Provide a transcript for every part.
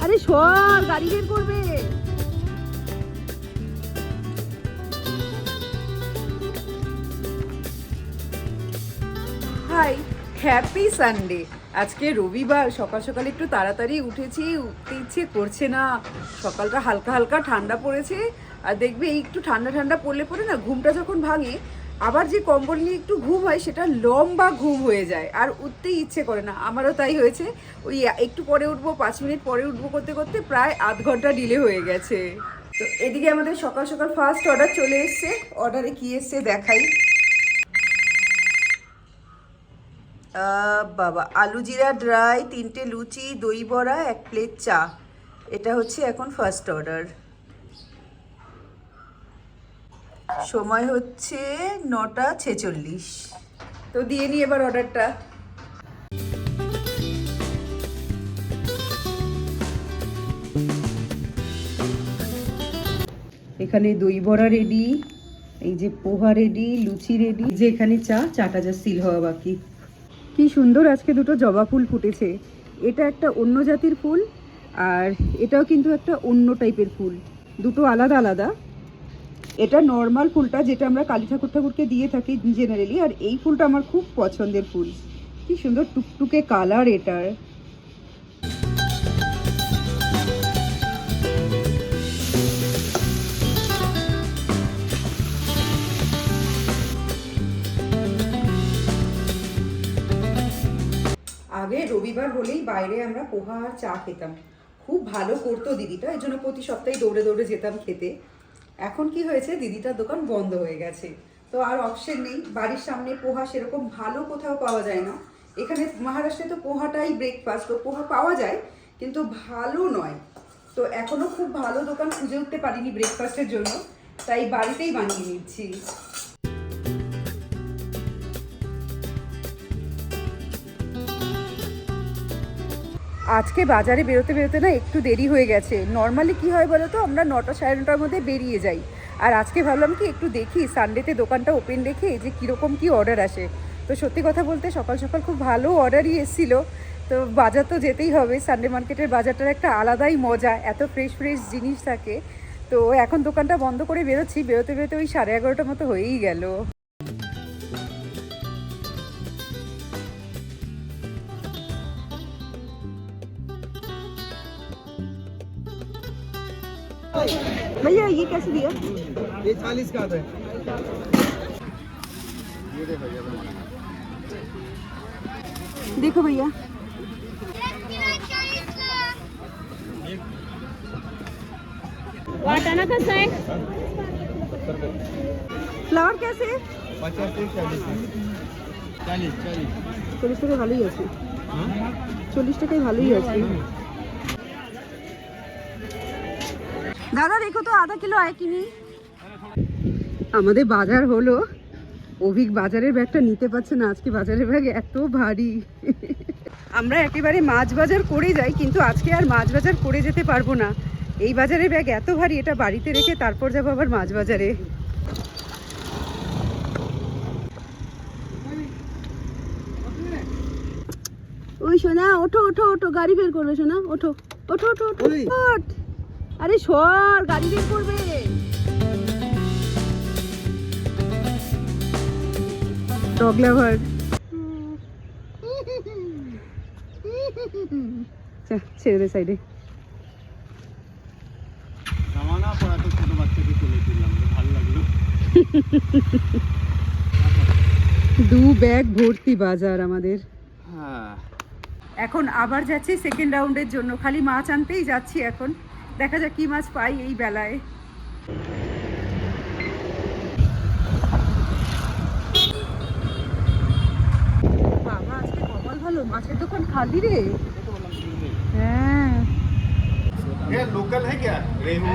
আরে সর, গাড়ি বের করবে। Hi, happy Sunday. আজকে রবিবার, সকাল সকাল একটু তাড়াতাড়ি উঠেছি, উঠতে ইচ্ছে করছে না। সকালটা হালকা হালকা ঠান্ডা পড়েছে, আর দেখবে এই একটু ঠান্ডা ঠান্ডা পড়লে পরে না ঘুমটা যখন ভাঙে, আবার যে কম্বল নিয়ে একটু ঘুম হয় সেটা লম্বা ঘুম হয়ে যায়, আর উঠতেই ইচ্ছে করে না। আমারও তাই হয়েছে। ওই একটু পরে উঠবো, 5 মিনিট পরে উঠবো করতে করতে প্রায় আধ ঘন্টা ডিলে হয়ে গেছে। তো এদিকে আমাদের সকাল সকাল ফার্স্ট অর্ডার চলে এসছে। অর্ডারে কি এসছে দেখাই। বাবা, আলু জিরা ড্রাই, 3টে লুচি, দই বড়া, 1 প্লেট চা। এটা হচ্ছে এখন ফার্স্ট অর্ডার। সময় হচ্ছে 9:46। তো দিয়ে নি এবার অর্ডারটা। এখানে দই বড়া রেডি, এই যে পোহা রেডি, লুচি রেডি, যে এখানে চাটা যা সিল হওয়া বাকি। কি সুন্দর আজকে দুটো জবা ফুল ফুটেছে। এটা একটা অন্য জাতির ফুল, আর এটাও কিন্তু একটা অন্য টাইপের ফুল, দুটো আলাদা আলাদা। এটা নর্মাল ফুলটা যেটা আমরা কালী ঠাকুরকে দিয়ে থাকি জেনারেলি, আর এই ফুলটা আমার খুব পছন্দের ফুল। কি সুন্দর টুকটুকে কালার এটার। আগে রবিবার হলেই বাইরে আমরা পোহা আর চা খেতাম, খুব ভালো করতো দিদিটা, এই জন্য প্রতি সপ্তাহে দৌড়ে দৌড়ে যেতাম খেতে। এখন কি হয়েছে, দিদিটার দোকান বন্ধ হয়ে গেছে, তো আর অপশন নেই। বাড়ির সামনে পোহা সেরকম ভালো কোথাও পাওয়া যায় না। এখানে মহারাষ্ট্রে তো পোহাটাই ব্রেকফাস্ট, তো পোহা পাওয়া যায় কিন্তু ভালো নয়। তো এখনো খুব ভালো দোকান খুঁজে উঠতে পারিনি ব্রেকফাস্টের জন্য, তাই বাড়িতেই বানিয়ে নিচ্ছি। আজকে বাজারে বেরোতে বেরোতে না একটু দেরি হয়ে গেছে। নর্মালি কি হয় বলো তো, আমরা 9টা সাড়ে 9টার মধ্যে বেরিয়ে যাই, আর আজকে ভাবলাম কি একটু দেখি সানডেতে দোকানটা ওপেন রেখে যে কীরকম কী অর্ডার আসে। তো সত্যি কথা বলতে সকাল সকাল খুব ভালো অর্ডারই এসেছিলো। তো বাজার তো যেতেই হবে, সানডে মার্কেটের বাজারটার একটা আলাদাই মজা, এত ফ্রেশ ফ্রেশ জিনিস থাকে। তো এখন দোকানটা বন্ধ করে বেরোচ্ছি, বেরোতে বেরোতে ওই 11:30টার মতো হয়েই গেল। भैया ये कैसे दिया? ये 40 का आता है। देखो भैया, वाटाणा कसं आहे? ফ্লাওয়ার कैसे? 50 से 40 40 40 টাকা ভালোই আছে, 40 টাকায় ভালোই আছে। দাদা দেখো তো আধা কিলো আয় কিনি। আমাদের বাজার হলো, অভিক বাজারের ব্যাগটা নিতে পারছে না, আজকে বাজারের ব্যাগ এত ভারী। আমরা একেবারে মাছ বাজার করে যাই, কিন্তু আজকে আর মাছ বাজার করে যেতে পারবো না। এই বাজারের ব্যাগ এত ভারী, এটা বাড়িতে রেখে তারপর যাবো আবার মাছ বাজারে। ওই সোনা ওঠো ওঠো ওঠো, গাড়ি বের করবে সোনা, ওঠো ওঠো ওঠো ওঠো। ওঠ। আরে সর, গাড়ি বের করবে। ডগ লাভার। ছেড়ে দে সাইডে। জামানা পড়া তো ছোট বাচ্চাকে চলে দিলাম, ভালো লাগলো। 2 ব্যাগ ভর্তি বাজার আমাদের। হ্যাঁ, এখন আবার যাচ্ছি সেকেন্ড রাউন্ডের জন্য, খালি মাছ আনতেই যাচ্ছি এখন। দেখা যাক কি মাছ পাই এই বেলায়। বাবা আজকে কপাল ভালো, মাছের দোকান খালি রে। হ্যাঁ, ये लोकल है क्या? रेहू।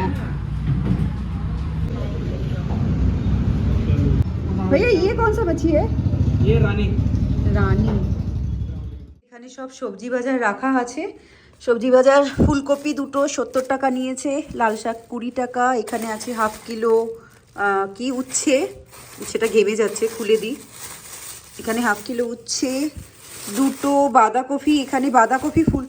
भैया ये कौन सा मच्छी है? ये रानी। রানী। এখানে সব সবজি বাজার রাখা আছে। সবজি বাজার ফুলকপি দুটো 70 টাকা নিয়েছে, লাল শাক 20 টাকা, এখানে আছে হাফ কিলো কি উচ্ছে, সেটা ঘেমে যাচ্ছে, খুলে দিই। এখানে হাফ কিলো উচ্ছে, দুটো বাঁধাকপি, এখানে বাঁধাকপি ফুল।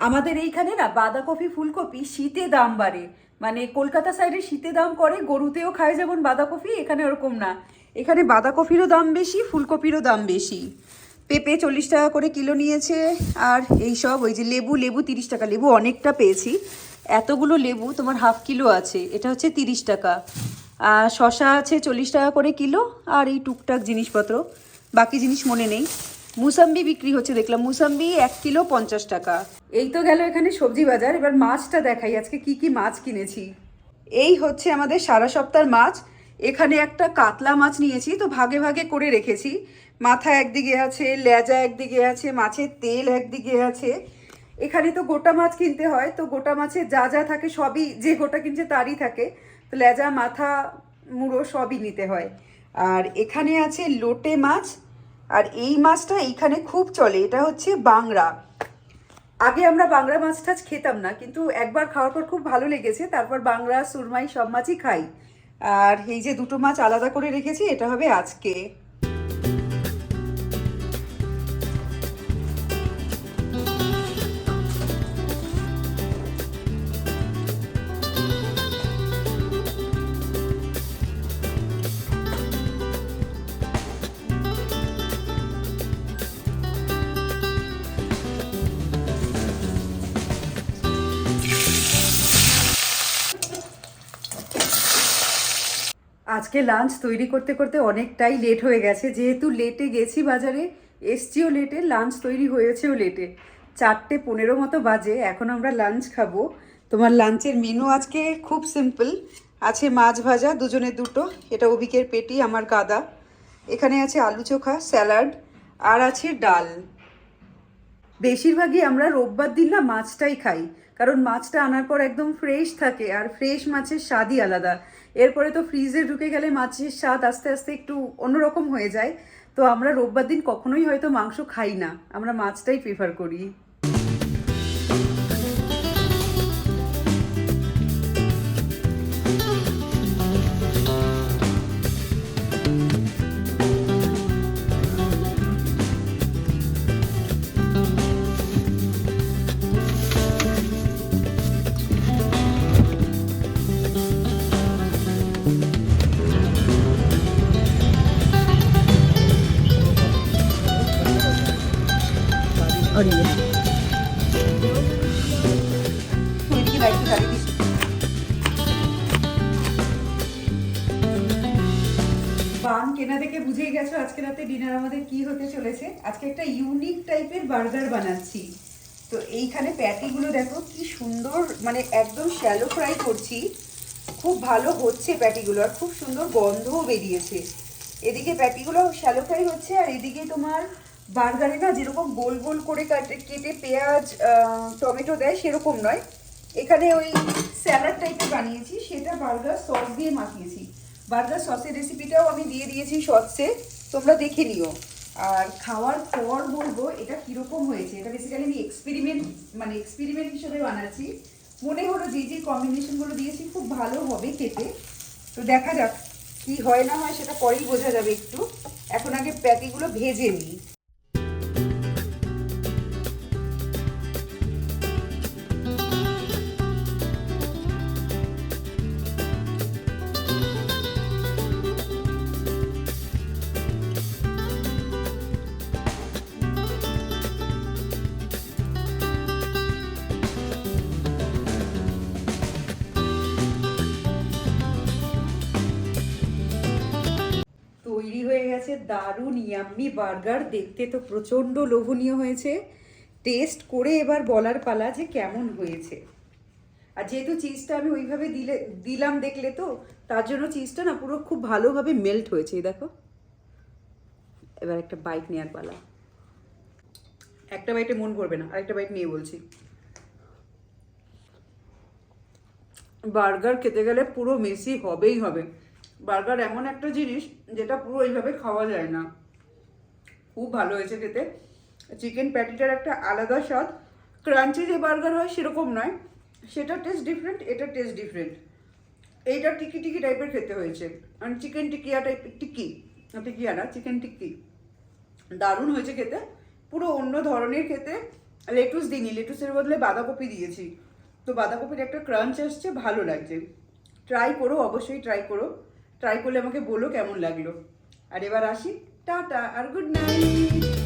আমাদের এইখানে না বাঁধাকপি ফুলকপি শীতে দাম বাড়ে, মানে কলকাতা সাইডে শীতে দাম করে, গরুতেও খায় যেমন বাঁধাকপি, এখানে ওরকম না। এখানে বাঁধাকপিরও দাম বেশি, ফুলকপিরও দাম বেশি। পেঁপে 40 টাকা করে কিলো নিয়েছে। আর এই সব ওই যে লেবু, লেবু 30 টাকা, লেবু অনেকটা পেয়েছি, এতগুলো লেবু তোমার হাফ কিলো আছে, এটা হচ্ছে 30 টাকা। আর শশা আছে 40 টাকা করে কিলো, আর এই টুকটাক জিনিসপত্র, বাকি জিনিস মনে নেই। মুসাম্বি বিক্রি হচ্ছে দেখলাম, মুসাম্বি 1 কিলো 50 টাকা। এই তো গেল এখানে সবজি বাজার। এবার মাছটা দেখাই আজকে কি কি মাছ কিনেছি। এই হচ্ছে আমাদের সারা সপ্তাহের মাছ। এখানে একটা কাতলা মাছ নিয়েছি, তো ভাগে ভাগে করে রেখেছি। মাথা একদিকে আছে, লেজা একদিকে আছে, মাছের তেল একদিকে আছে। এখানে তো গোটা মাছ কিনতে হয়, তো গোটা মাছের যা যা থাকে সবই, যে গোটা কিনছে তারই থাকে, তো লেজা মাথা মুড়ো সবই নিতে হয়। আর এখানে আছে লোটে মাছ, আর এই মাছটা এইখানে খুব চলে, এটা হচ্ছে বাংরা। আগে আমরা বাংরা মাছ টাছ খেতাম না, কিন্তু একবার খাওয়ার পর খুব ভালো লেগেছে, তারপর বাংরা সুরমাই সব মাছই খাই। আর এই যে দুটো মাছ আলাদা করে রেখেছি, এটা হবে আজকে। আজকে লাঞ্চ তৈরি করতে করতে অনেকটাই লেট হয়ে গেছে, যেহেতু লেটে গেছি বাজারে, এসছিও লেটে, লাঞ্চ তৈরি হয়েছেও লেটে। 4:15 মতো বাজে, এখন আমরা লাঞ্চ খাবো। তোমার লাঞ্চের মেনু আজকে খুব সিম্পল, আছে মাছ ভাজা, দুজনের দুটো, এটা অভিকের পেটি, আমার গাদা। এখানে আছে আলু চোখা, স্যালাড, আর আছে ডাল। বেশিরভাগই আমরা রোববার দিন না মাছটাই খাই, কারণ মাছটা আনার পর একদম ফ্রেশ থাকে, আর ফ্রেশ মাছের স্বাদই আলাদা। এরপরে তো ফ্রিজে ঢুকে গেলে মাছের স্বাদ আস্তে আস্তে একটু অন্যরকম হয়ে যায়। তো আমরা রোববার দিন কখনোই হয়তো মাংস খাই না, আমরা মাছটাই প্রিফার করি। और ये এদিকে লাইটটা জ্বালিয়ে দিস। বান কেনা দেখে বুঝেই গেছো আজকে রাতে ডিনার আমাদের কি হতে চলেছে। আজকে একটা ইউনিক টাইপের বার্গার বানাচ্ছি। তো এইখানে প্যাটিগুলো দেখো কি সুন্দর, মানে একদম শ্যালো ফ্রাই করছি, খুব ভালো হচ্ছে প্যাটিগুলো, আর খুব সুন্দর গন্ধও বেরিয়েছে। এদিকে প্যাটিগুলো শ্যালো ফ্রাই হচ্ছে, আর এদিকে তোমার বার্গারে না যেরকম গোল গোল করে কেটে পেঁয়াজ টমেটো দেয় সেরকম নয়, এখানে ওই স্যালাড টাইপের বানিয়েছি, সেটা বার্গার সস দিয়ে মাখিয়েছি। বার্গার সসের রেসিপিটাও আমি দিয়ে দিয়েছি শর্টসে, তোমরা দেখে নিও। আর খাওয়ার পর বলবো এটা কীরকম হয়েছে। এটা বেসিক্যালি আমি এক্সপেরিমেন্ট হিসেবে বানাচ্ছি। মনে হলো যে কম্বিনেশনগুলো দিয়েছি খুব ভালো হবে খেতে, তো দেখা যাক কি হয় না হয়, সেটা পরেই বোঝা যাবে একটু। এখন আগে প্যাটিগুলো ভেজে নিই। তৈরি হয়ে গেছে দারুণ ইয়াম্মি বার্গার, দেখতে তো প্রচণ্ড লোভনীয় হয়েছে। টেস্ট করে এবার বলার পালা যে কেমন হয়েছে। আর যেহেতু চিজটা আমি ওইভাবে দিলাম দেখলে তো, তার জন্য চিজটা না পুরো খুব ভালোভাবে মেল্ট হয়েছে। দেখো, এবার একটা বাইট নেওয়ার পালা। একটা বাইটে মন ভরবে না, আরেকটা বাইট নিয়ে বলছি। বার্গার খেতে গেলে পুরো মেসি হবেই হবে। বার্গার এমন একটা জিনিস যেটা পুরো এইভাবে খাওয়া যায় না। খুব ভালো হয়েছে খেতে। চিকেন প্যাটিটার একটা আলাদা স্বাদ, ক্রাঞ্চি যে বার্গার হয় সেরকম নয়, সেটা টেস্ট ডিফারেন্ট, এটা টেস্ট ডিফারেন্ট। এইটা টিকি টিকি টাইপের খেতে হয়েছে, আর চিকেন টিকিয়া টাইপের, টিকিয়া না, চিকেন টিক্কি। দারুণ হয়েছে খেতে, পুরো অন্য ধরনের খেতে। লেটুস দিইনি, লেটুসের বদলে বাঁধাকপি দিয়েছি। তো বাঁধাকপির একটা ক্রাঞ্চ আসছে, ভালো লাগছে। ট্রাই করো, অবশ্যই ট্রাই করো। ট্রাই করলে আমাকে বলো কেমন লাগলো। আর এবার আসি, টাটা আর গুড নাইট।